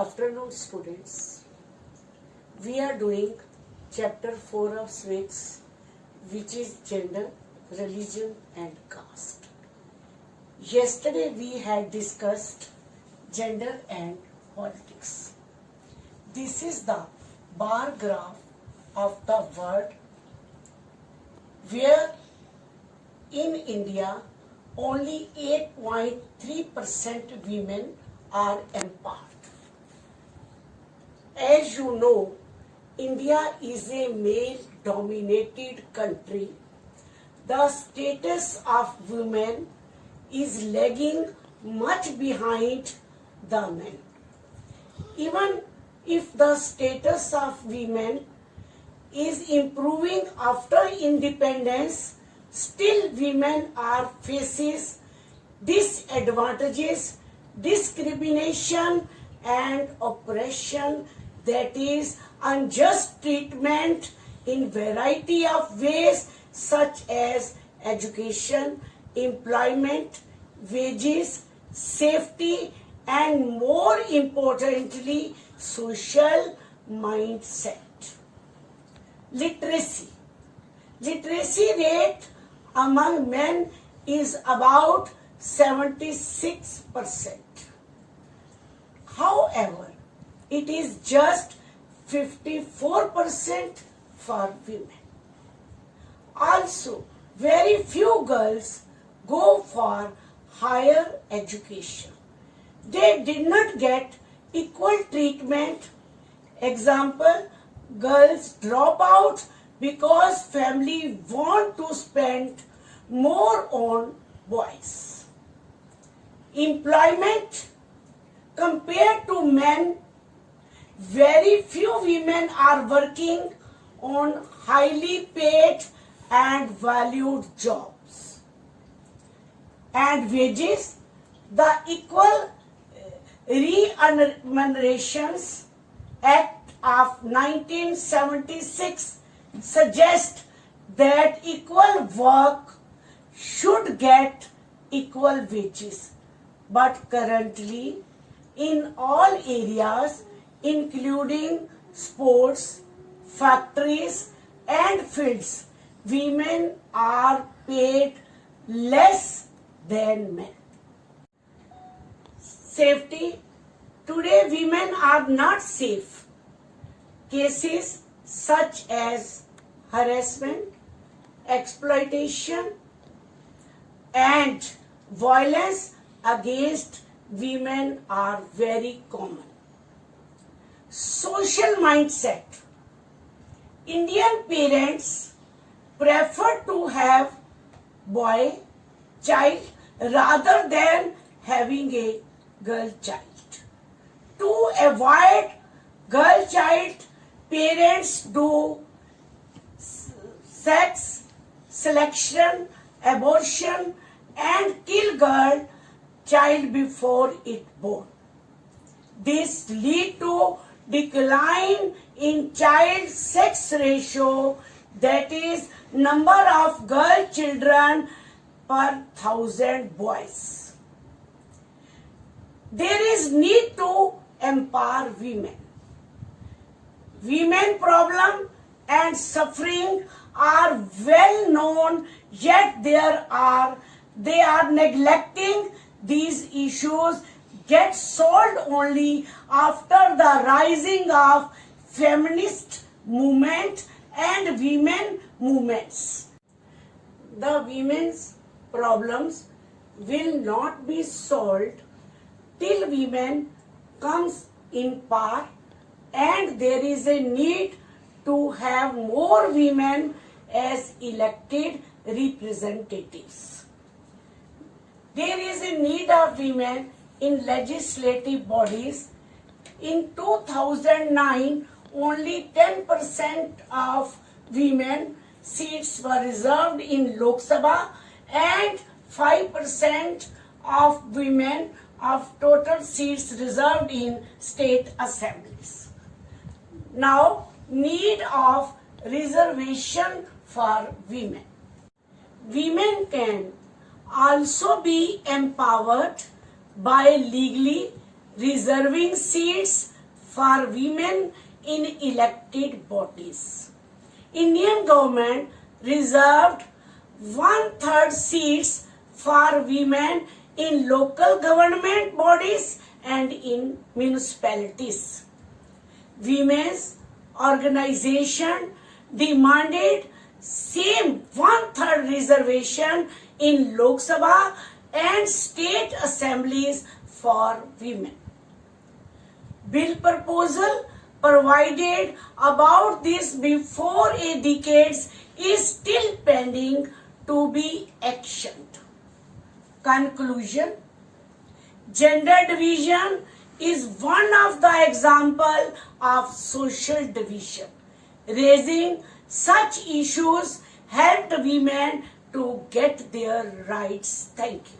afternoon, students. We are doing chapter 4 of civics, which is gender, religion and caste. Yesterday we had discussed gender and politics. This is the bar graph of the world where in India only 8.3% women are empowered. As you know, India is a male-dominated country. The status of women is lagging much behind the men. Even if the status of women is improving after independence, still women are faces disadvantages, discrimination and oppression, that is unjust treatment in variety of ways such as education, employment, wages, safety and more importantly social mindset. Literacy rate among men is about 76%. However, it is just 54% for women. Also, very few girls go for higher education. They did not get equal treatment. Example, girls drop out because family want to spend more on boys. Employment, compared to men, very few women are working on highly paid and valued jobs. And wages, the Equal Remunerations Act of 1976 suggests that equal work should get equal wages. But currently, in all areas, including sports, factories and fields, women are paid less than men. Safety. Today women are not safe. Cases such as harassment, exploitation and violence against women are very common. Social mindset. Indian parents prefer to have boy child rather than having a girl child. To avoid girl child, parents do sex selection, abortion and kill girl child before it born. This lead to decline in child sex ratio, that is number of girl children per 1,000 boys. There is need to empower women. Women problem and suffering are well known, yet they are neglecting these issues get solved only after the rising of feminist movement and women movements. The women's problems will not be solved till women comes in power, and there is a need to have more women as elected representatives. There is a need of women in legislative bodies. In 2009, only 10% of women seats were reserved in Lok Sabha and 5% of women of total seats reserved in state assemblies. Now, need of reservation for women. Women can also be empowered by legally reserving seats for women in elected bodies. Indian government reserved 1/3 seats for women in local government bodies and in municipalities. Women's organization demanded same 1/3 reservation in Lok Sabha and state assemblies for women. Bill proposal provided about this before a decade is still pending to be actioned. Conclusion: gender division is one of the example of social division. Raising such issues helped women to get their rights. Thank you.